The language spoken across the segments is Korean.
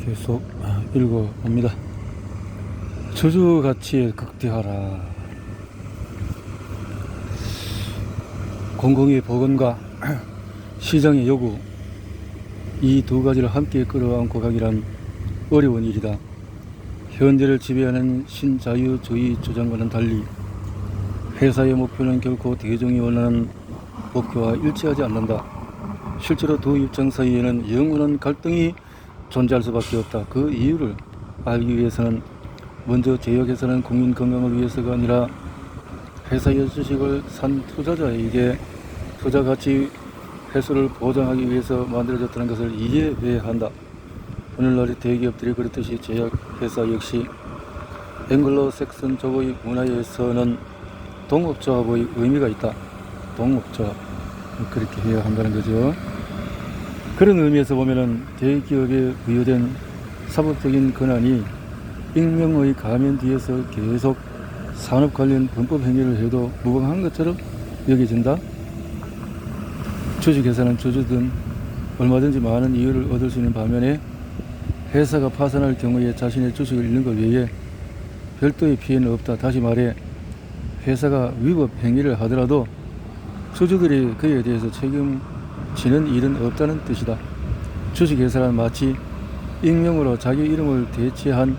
계속 읽어봅니다. 저주 가치에 극대화라. 공공의 복원과 시장의 요구, 이 두 가지를 함께 끌어안고 가기란 어려운 일이다. 현대를 지배하는 신자유주의 주장과는 달리 회사의 목표는 결코 대중이 원하는 목표와 일치하지 않는다. 실제로 두 입장 사이에는 영원한 갈등이 존재할 수밖에 없다. 그 이유를 알기 위해서는 먼저 제약회사는 국민 건강을 위해서가 아니라 회사의 주식을 산 투자자에게 투자 가치 회수를 보장하기 위해서 만들어졌다는 것을 이해해야 한다. 오늘날의 대기업들이 그렇듯이 제약회사 역시 앵글로색슨족의 문화에서는 동업조합의 의미가 있다. 동업조합, 그렇게 해야 한다는 거죠. 그런 의미에서 보면은 대기업에 부여된 사법적인 권한이 익명의 가면 뒤에서 계속 산업 관련 범법 행위를 해도 무방한 것처럼 여겨진다. 주식회사는 주주든 얼마든지 많은 이유를 얻을 수 있는 반면에 회사가 파산할 경우에 자신의 주식을 잃는 것 외에 별도의 피해는 없다. 다시 말해 회사가 위법 행위를 하더라도 주주들이 그에 대해서 책임지는 일은 없다는 뜻이다. 주식회사란 마치 익명으로 자기 이름을 대체한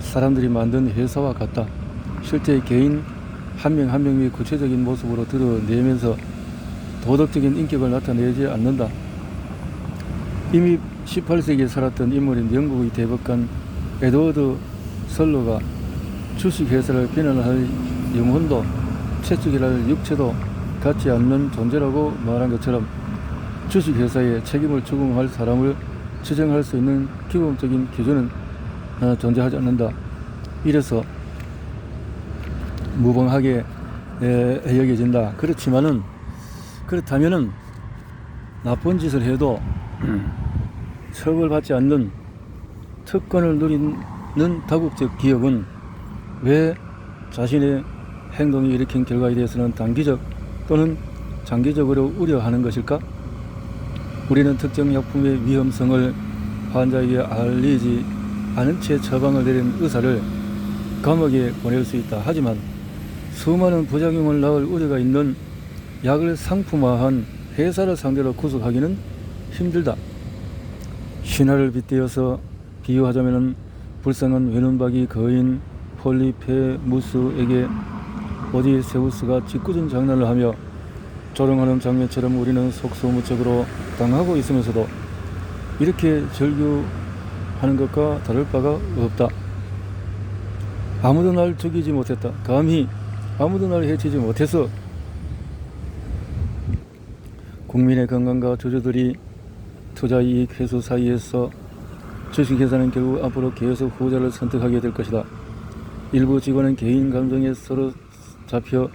사람들이 만든 회사와 같다. 실제 개인 한 명 한 명의 구체적인 모습으로 드러내면서 도덕적인 인격을 나타내지 않는다. 이미 18세기에 살았던 인물인 영국의 대법관 에드워드 설러가 주식회사를 비난할 영혼도 채찍이랄 육체도 갖지 않는 존재라고 말한 것처럼 주식회사에 책임을 추궁할 사람을 지정할 수 있는 기본적인 기준은 존재하지 않는다. 이래서 무방하게 여겨진다. 그렇다면은 나쁜 짓을 해도 처벌받지 않는 특권을 누리는 다국적 기업은 왜 자신의 행동이 일으킨 결과에 대해서는 단기적 또는 장기적으로 우려하는 것일까? 우리는 특정 약품의 위험성을 환자에게 알리지 않은 채 처방을 내린 의사를 감옥에 보낼 수 있다. 하지만 수많은 부작용을 낳을 우려가 있는 약을 상품화한 회사를 상대로 구속하기는 힘들다. 신화를 빗대어서 비유하자면 불쌍한 외눈박이 거인 폴리페무스에게 오디세우스가 짓궂은 장난을 하며 조롱하는 장면처럼 우리는 속수무책으로 당하고 있으면서도 이렇게 절규하는 것과 다를 바가 없다. 아무도 날 죽이지 못했다. 감히 아무도 날 해치지 못해서 국민의 건강과 주주들이 투자이익 회수 사이에서 주식회사는 결국 앞으로 계속 후자를 선택하게 될 것이다. 일부 직원은 개인 감정에 사로잡혀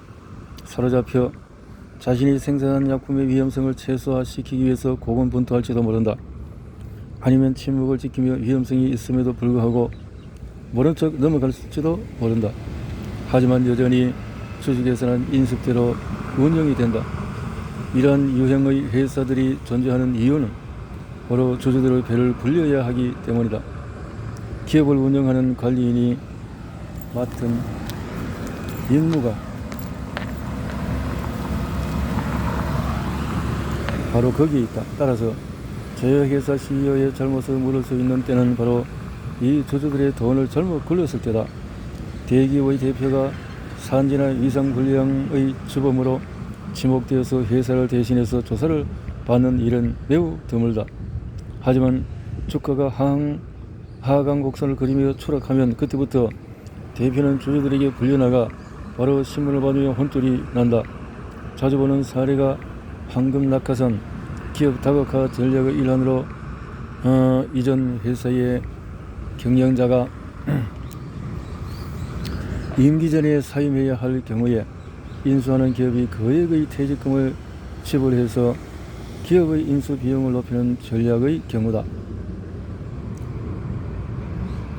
자신이 생산한 약품의 위험성을 최소화시키기 위해서 고군분투할지도 모른다. 아니면 침묵을 지키며 위험성이 있음에도 불구하고 모른 척 넘어갈지도 모른다. 하지만 여전히 주식회사는 인습대로 운영이 된다. 이러한 유형의 회사들이 존재하는 이유는 바로 주주들의 배를 불려야 하기 때문이다. 기업을 운영하는 관리인이 맡은 임무가 바로 거기에 있다. 따라서 제약회사 CEO의 잘못을 물을 수 있는 때는 바로 이 주주들의 돈을 잘못 굴렸을 때다. 대기업의 대표가 산지나 위상불량의 주범으로 지목되어서 회사를 대신해서 조사를 받는 일은 매우 드물다. 하지만 주가가 하강 곡선을 그리며 추락하면 그때부터 대표는 주주들에게 불려나가 바로 신문을 받으며 혼쭐이 난다. 자주 보는 사례가 황금 낙하산, 기업 다각화 전략의 일환으로 이전 회사의 경영자가 임기 전에 사임해야 할 경우에 인수하는 기업이 거액의 퇴직금을 지불해서 기업의 인수 비용을 높이는 전략의 경우다.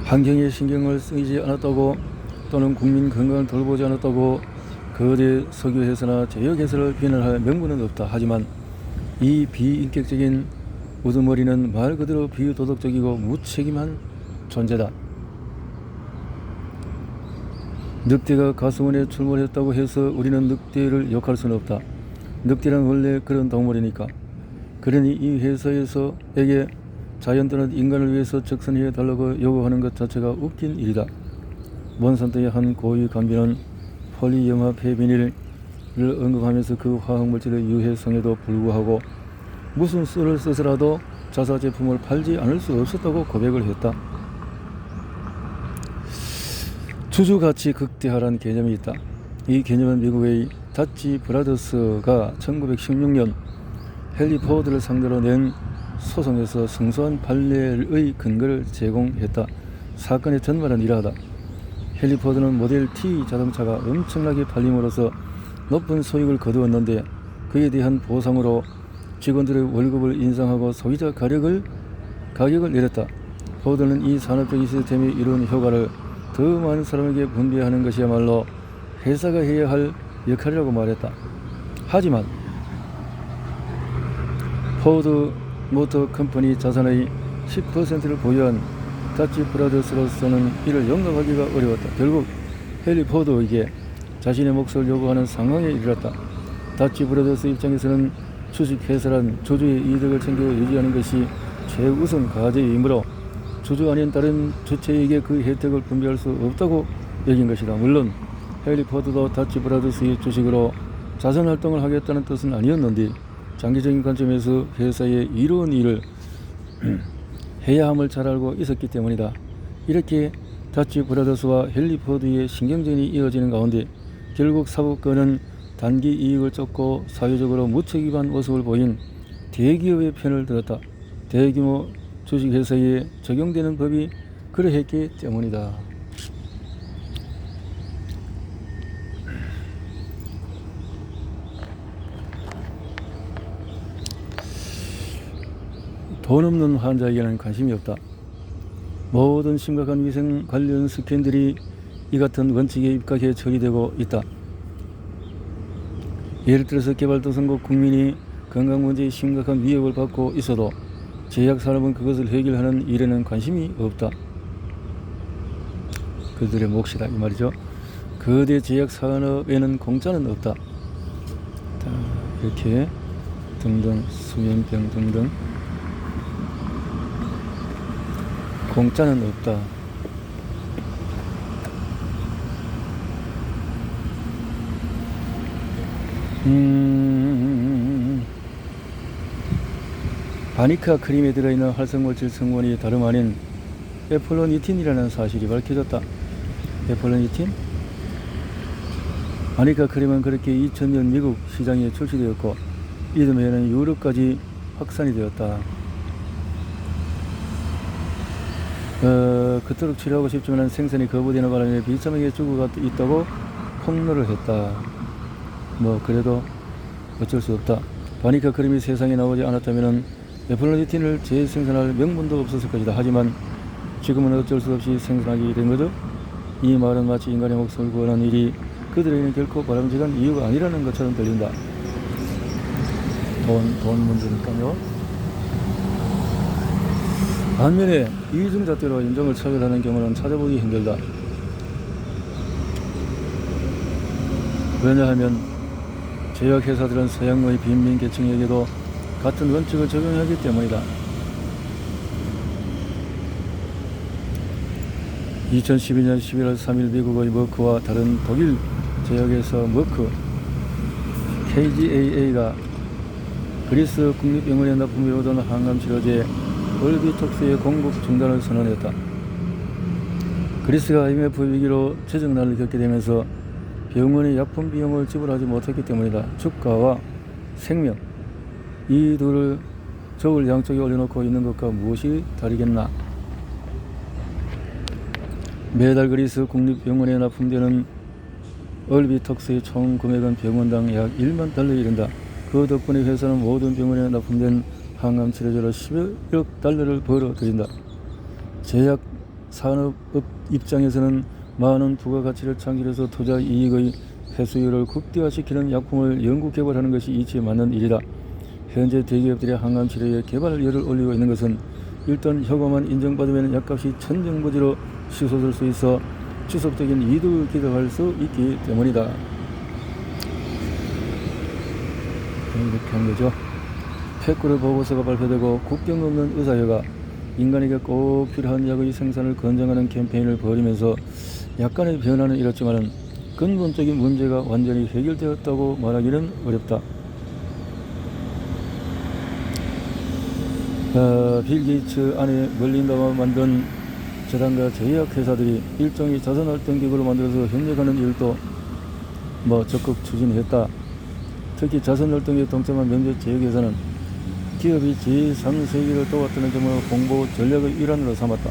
환경에 신경을 쓰이지 않았다고 또는 국민 건강을 돌보지 않았다고 거대 석유회사나 제약회사를 비난할 명분은 없다. 하지만 이 비인격적인 우두머리는 말 그대로 비도덕적이고 무책임한 존재다. 늑대가 가수원에 출몰했다고 해서 우리는 늑대를 욕할 수는 없다. 늑대는 원래 그런 동물이니까. 그러니 이 회사에서에게 자연 또는 인간을 위해서 적선해 달라고 요구하는 것 자체가 웃긴 일이다. 몬산토의 한 고위 간부는 폴리염화 폐비닐을 언급하면서 그 화학물질의 유해성에도 불구하고 무슨 수를 써서라도 자사 제품을 팔지 않을 수 없었다고 고백을 했다. 주주가치 극대화라는 개념이 있다. 이 개념은 미국의 다치 브라더스가 1916년 헨리 포드를 상대로 낸 소송에서 성소한 판례의 근거를 제공했다. 사건의 전말은 이러하다. 헨리 포드는 모델 T 자동차가 엄청나게 팔림으로써 높은 소익을 거두었는데 그에 대한 보상으로 직원들의 월급을 인상하고 소비자 가격을 내렸다. 포드는 이 산업적인 시스템이 이룬 효과를 더 많은 사람에게 분배하는 것이야말로 회사가 해야 할 역할이라고 말했다. 하지만 포드 모터 컴퍼니 자산의 10%를 보유한 다치 브라더스로서는 이를 용납하기가 어려웠다. 결국 헨리 포드에게 자신의 몫을 요구하는 상황에 이르렀다. 다치 브라더스 입장에서는 주식회사란 주주의 이득을 챙겨 유지하는 것이 최우선 과제이므로 주주 아닌 다른 주체에게 그 혜택을 분배할 수 없다고 여긴 것이다. 물론 헨리 포드도 다치 브라더스의 주식으로 자선활동을 하겠다는 뜻은 아니었는데 장기적인 관점에서 회사의 이로운 일을 해야 함을 잘 알고 있었기 때문이다. 이렇게 다치 브라더스와 헨리 포드의 신경전이 이어지는 가운데 결국 사법권은 단기 이익을 쫓고 사회적으로 무책임한 모습을 보인 대기업의 편을 들었다. 대규모 주식회사에 적용되는 법이 그러했기 때문이다. 돈 없는 환자에게는 관심이 없다. 모든 심각한 위생 관련 스캔들이 이 같은 원칙에 입각해 처리되고 있다. 예를 들어서 개발도상국 국민이 건강 문제에 심각한 위협을 받고 있어도 제약산업은 그것을 해결하는 일에는 관심이 없다. 그들의 몫이다 이 말이죠. 거대 제약산업에는 공짜는 없다. 이렇게 등등 수면병 등등 공짜는 없다. 바니카 크림에 들어있는 활성물질 성분이 다름 아닌 에플로니틴이라는 사실이 밝혀졌다. 에플로니틴? 바니카 크림은 그렇게 2000년 미국 시장에 출시되었고 이듬해에는 유럽까지 확산이 되었다. 그토록 치료하고 싶지만 생산이 거부되는 바람에 비참하게 죽어가 있다고 폭로를 했다. 그래도 어쩔 수 없다. 바니카 크림이 세상에 나오지 않았다면 에플로니틴을 재생산할 명분도 없었을 것이다. 하지만 지금은 어쩔 수 없이 생산하게 된 거죠. 이 말은 마치 인간의 목숨을 구하는 일이 그들에게는 결코 바람직한 이유가 아니라는 것처럼 들린다. 돈 문제니까요. 반면에 이중잣대로 인종을 차별하는 경우는 찾아보기 힘들다. 왜냐하면 제약회사들은 서양의 빈민계층에게도 같은 원칙을 적용하기 때문이다. 2012년 11월 3일 미국의 머크와 다른 독일 제약회사 머크 KGaA가 그리스 국립병원에 납품해오던 항암치료제 얼비톡스의 공급 중단을 선언했다. 그리스가 IMF 위기로 재정난을 겪게 되면서 병원의 약품 비용을 지불하지 못했기 때문이다. 주가와 생명, 이 둘을 저울 양쪽에 올려놓고 있는 것과 무엇이 다르겠나. 매달 그리스 국립병원에 납품되는 얼비톡스의 총 금액은 병원당 약 1만 달러에 이른다. 그 덕분에 회사는 모든 병원에 납품된 항암 치료제로 10억 달러를 벌어들인다. 제약 산업 입장에서는 많은 부가가치를 창출해서 투자 이익의 회수율을 극대화시키는 약품을 연구 개발하는 것이 이치에 맞는 일이다. 현재 대기업들의 항암 치료에 개발열을 올리고 있는 것은 일단 효과만 인정받으면 약값이 천정부지로 치솟을 수 있어 지속적인 이득을 기대할 수 있기 때문이다. 이렇게 한 거죠. 패꾸르 보고서가 발표되고 국경 없는 의사협가 인간에게 꼭 필요한 약의 생산을 권장하는 캠페인을 벌이면서 약간의 변화는 이렇지만 근본적인 문제가 완전히 해결되었다고 말하기는 어렵다. 빌 게이츠 안에 멀린다와 만든 재단과 제약회사들이 일종의 자선활동기구를 만들어서 협력하는 일도 적극 추진했다. 특히 자선활동에 동참한 몇몇 제약회사는 기업이 제3세계를 도왔다는 점을 홍보 전략의 일환으로 삼았다.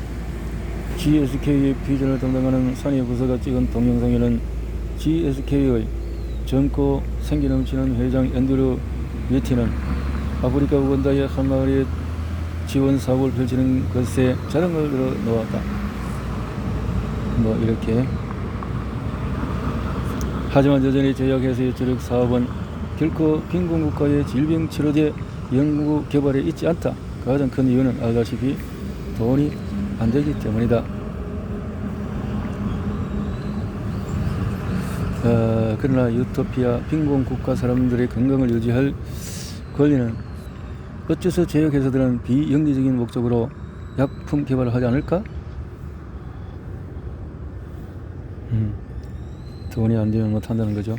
GSK의 비전을 담당하는 산해 부서가 찍은 동영상에는 GSK의 젊고 생기 넘치는 회장 앤드류 예티는 아프리카 우간다의 한 마을에 지원 사업을 펼치는 것에 자랑을 늘어놓았다. 이렇게. 하지만 여전히 제약회사의 주력 사업은 결코 빈곤국가의 질병치료제 연구 개발에 있지 않다. 가장 큰 이유는 알다시피 돈이 안 되기 때문이다. 그러나 유토피아 빈곤국가 사람들의 건강을 유지할 권리는 어째서 제약회사들은 비영리적인 목적으로 약품 개발을 하지 않을까? 돈이 안 되면 못한다는 거죠.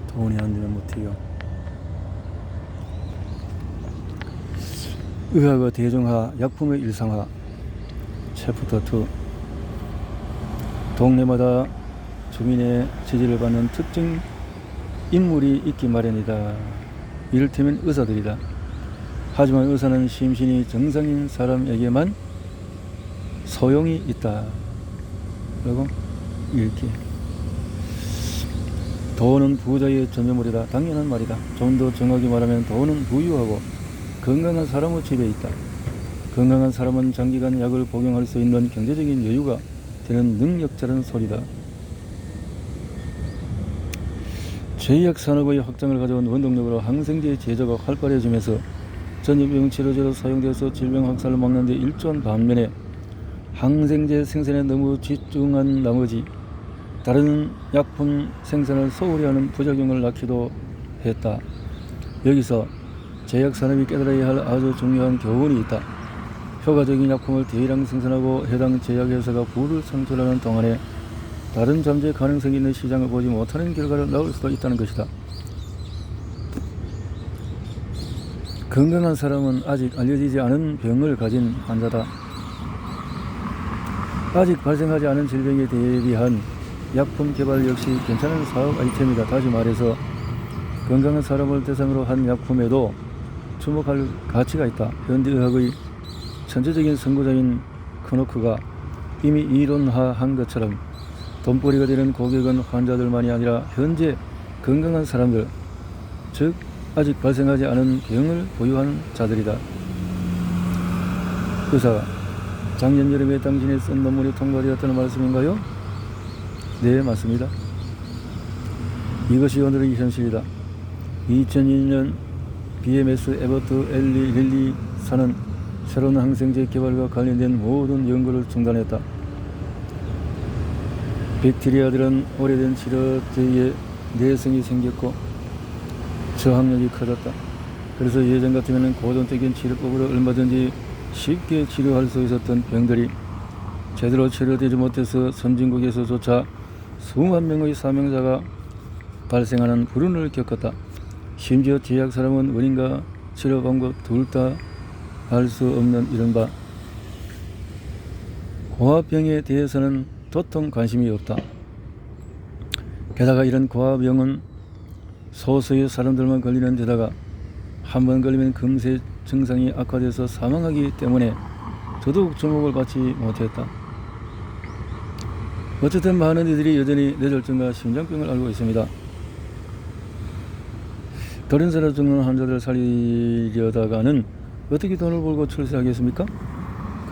돈이 안 되면 못해요. 의학의 대중화, 약품의 일상화. 챕터 2. 동네마다 주민의 지지를 받는 특정 인물이 있기 마련이다. 이를테면 의사들이다. 하지만 의사는 심신이 정상인 사람에게만 소용이 있다. 라고 이렇게. 돈은 부자의 전유물이다. 당연한 말이다. 좀 더 정확히 말하면 돈은 부유하고 건강한 사람의 집에 있다. 건강한 사람은 장기간 약을 복용할 수 있는 경제적인 여유가 되는 능력자라는 소리다. 제약산업의 확장을 가져온 원동력으로 항생제 제조가 활발해지면서 전염병 치료제로 사용되어서 질병 확산을 막는 데 일조한 반면에 항생제 생산에 너무 집중한 나머지 다른 약품 생산을 소홀히 하는 부작용을 낳기도 했다. 여기서 제약산업이 깨달아야 할 아주 중요한 교훈이 있다. 효과적인 약품을 대량 생산하고 해당 제약회사가 부를 창출하는 동안에 다른 잠재 가능성이 있는 시장을 보지 못하는 결과를 낳을 수도 있다는 것이다. 건강한 사람은 아직 알려지지 않은 병을 가진 환자다. 아직 발생하지 않은 질병에 대비한 약품 개발 역시 괜찮은 사업 아이템이다. 다시 말해서 건강한 사람을 대상으로 한 약품에도 주목할 가치가 있다. 현대의학의 천재적인 선구자인 크노크가 이미 이론화한 것처럼 돈벌이가 되는 고객은 환자들만이 아니라 현재 건강한 사람들, 즉 아직 발생하지 않은 병을 보유한 자들이다. 의사가 작년 여름에 당신이 쓴 논문이 통과되었다는 말씀인가요? 네, 맞습니다. 이것이 오늘의 현실이다. 2002년 BMS 에버트 엘리 릴리사는 새로운 항생제 개발과 관련된 모든 연구를 중단했다. 백테리아들은 오래된 치료제에 내성이 생겼고 저항력이 커졌다. 그래서 예전 같으면 고전적인 치료법으로 얼마든지 쉽게 치료할 수 있었던 병들이 제대로 치료되지 못해서 선진국에서조차 수만 명의 사망자가 발생하는 불운을 겪었다. 심지어 제약 사람은 원인과 치료 방법 둘 다 알 수 없는 이른바 고아병에 대해서는 도통 관심이 없다. 게다가 이런 고아병은 소수의 사람들만 걸리는 데다가 한 번 걸리면 금세 증상이 악화돼서 사망하기 때문에 더더욱 주목을 받지 못했다. 어쨌든 많은 이들이 여전히 뇌졸중과 심장병을 앓고 있습니다. 다른 사람 죽는 환자들 살리려다가는 어떻게 돈을 벌고 출세하겠습니까?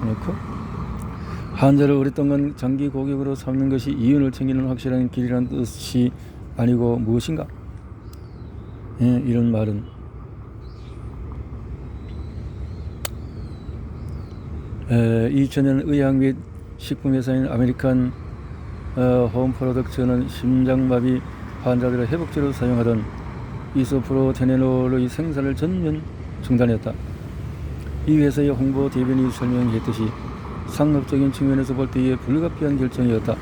그렇고 환자를 오랫동안 장기 고객으로 삼는 것이 이윤을 챙기는 확실한 길이라는 뜻이 아니고 무엇인가? 이런 말은 2000년 의학 및 식품회사인 아메리칸 홈 프로덕트는 심장마비 환자들의 회복제로 사용하던 이소프로테네놀의 생산을 전면 중단했다. 이 회사의 홍보 대변인이 설명했듯이 상업적인 측면에서 볼 때에 불가피한 결정이었다.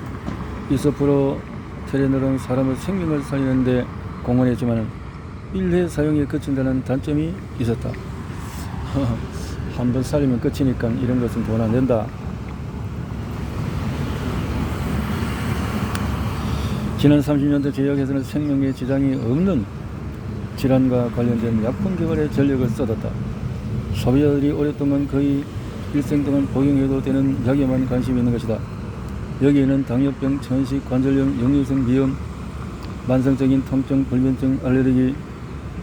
이소프로테네놀은 사람의 생명을 살리는 데 공헌했지만 1회 사용에 그친다는 단점이 있었다. 한번 살리면 끝이니까 이런 것은 돈 안 된다. 지난 30년대 제약회사는 생명에 지장이 없는 질환과 관련된 약품 개발에 전력을 쏟았다. 소비자들이 오랫동안 거의 일생 동안 복용해도 되는 약에만 관심이 있는 것이다. 여기에는 당뇨병, 천식, 관절염, 역류성 비염, 만성적인 통증, 불면증, 알레르기,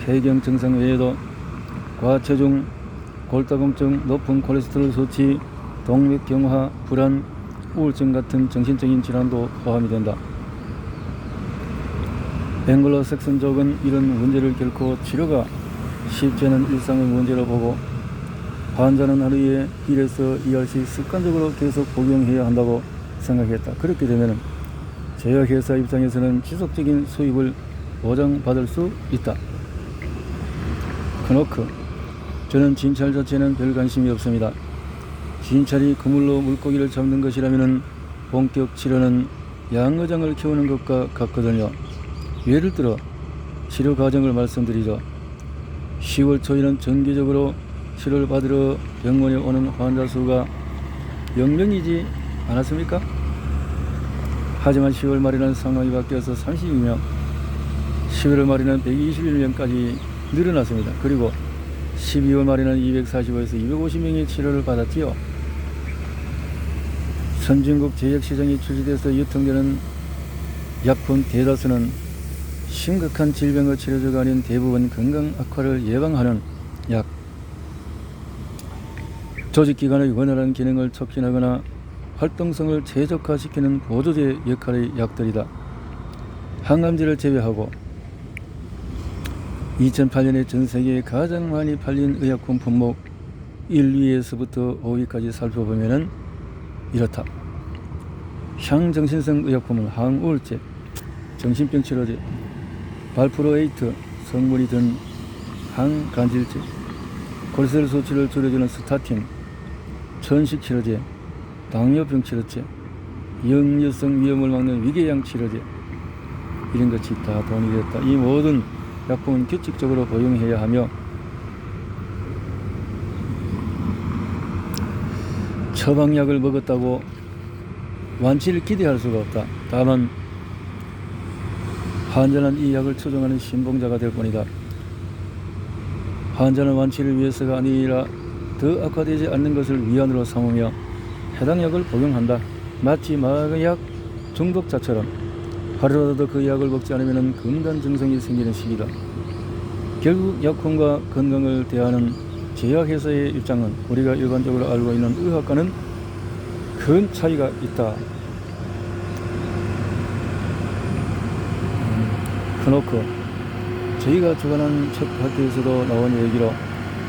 폐경 증상 외에도 과체중, 골다공증, 높은 콜레스테롤 수치, 동맥경화, 불안, 우울증 같은 정신적인 질환도 포함이 된다. 앵글로색슨족은 이런 문제를 결코 치료가 쉽지 않은 일상의 문제로 보고 환자는 하루에 1에서 2알씩 습관적으로 계속 복용해야 한다고 생각했다. 그렇게 되면 제약회사 입장에서는 지속적인 수입을 보장받을 수 있다. 크노크: 저는 진찰 자체는 별 관심이 없습니다. 진찰이 그물로 물고기를 잡는 것이라면 본격 치료는 양어장을 키우는 것과 같거든요. 예를 들어 치료 과정을 말씀드리죠. 10월 초에는 정기적으로 치료를 받으러 병원에 오는 환자 수가 0명이지 않았습니까? 하지만 10월 말에는 상황이 바뀌어서 32명, 11월 말에는 121명까지 늘어났습니다. 그리고 12월 말에는 245에서 250명의 치료를 받았지요. 선진국 제약시장이 출시돼서 유통되는 약품 대다수는 심각한 질병의 치료제가 아닌 대부분 건강 악화를 예방하는 약, 조직기관의 원활한 기능을 촉진하거나 활동성을 최적화시키는 보조제 역할의 약들이다. 항암제를 제외하고 2008년에 전세계에 가장 많이 팔린 의약품 품목 1위에서부터 5위까지 살펴보면 이렇다. 향정신성 의약품은 항우울제, 정신병 치료제, 발프로에이트 성분이 든 항간질제, 콜레스테롤 수치를 줄여주는 스타틴, 천식 치료제, 당뇨병 치료제, 역류성 위험을 막는 위궤양 치료제, 이런 것이 다 돈이 됐다. 이 모든 약품은 규칙적으로 복용해야 하며 처방약을 먹었다고 완치를 기대할 수가 없다. 다만 환자는 이 약을 추종하는 신봉자가 될 뿐이다. 환자는 완치를 위해서가 아니라 더 악화되지 않는 것을 위안으로 삼으며 해당 약을 복용한다. 마치 마약 중독자처럼 하루라도 그 약을 먹지 않으면 금단 증상이 생기는 시기다. 결국 약품과 건강을 대하는 제약회사의 입장은 우리가 일반적으로 알고 있는 의학과는 큰 차이가 있다. 크노크: 저희가 주관한 첫 파트에서도 나온 얘기로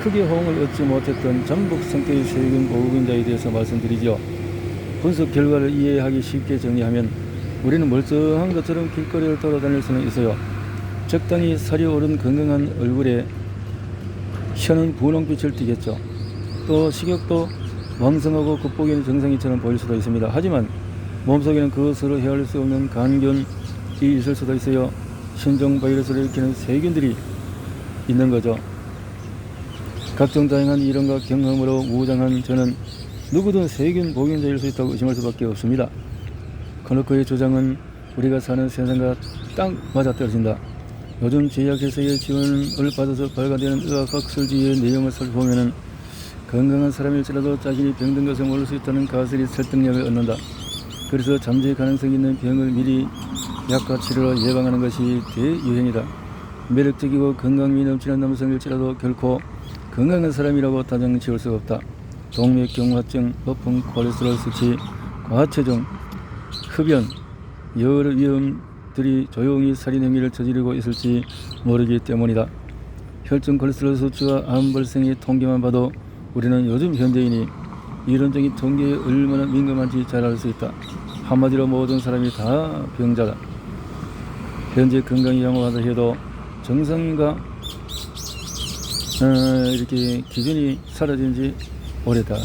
크게 호응을 얻지 못했던 잠복 성격의 세균 보호균자에 대해서 말씀드리죠. 분석 결과를 이해하기 쉽게 정리하면 우리는 멀쩡한 것처럼 길거리를 돌아다닐 수는 있어요. 적당히 살이 오른 건강한 얼굴에 혀는 분홍빛을 띠겠죠. 또 식욕도 왕성하고 극복인 정상인처럼 보일 수도 있습니다. 하지만 몸속에는 그것으로 헤아릴 수 없는 간균이 있을 수도 있어요. 신종 바이러스를 일으키는 세균들이 있는 거죠. 각종 다양한 이론과 경험으로 무장한 저는 누구든 세균 보균자일 수 있다고 의심할 수밖에 없습니다. 크노크의 주장은 우리가 사는 세상과 딱 맞아떨어진다. 요즘 제약회사의 지원을 받아서 발간되는 의학학술지의 내용을 살펴보면 건강한 사람일지라도 자신이 병든 것을 모를 수 있다는 가설이 설득력을 얻는다. 그래서 잠재 가능성이 있는 병을 미리 약과 치료로 예방하는 것이 대유행이다. 매력적이고 건강미 넘치는 남성일지라도 결코 건강한 사람이라고 단정 지을 수가 없다. 동맥경화증, 높은 콜레스테롤 수치, 과체중, 흡연, 여러 위험들이 조용히 살인 행위를 저지르고 있을지 모르기 때문이다. 혈중 콜레스테롤 수치와 암 발생의 통계만 봐도 우리는 요즘 현대인이 이론적인 통계에 얼마나 민감한지 잘 알 수 있다. 한마디로 모든 사람이 다 병자다. 현재 건강이 양호하다 해도 정상인가 이렇게 기준이 사라진 지 오래다.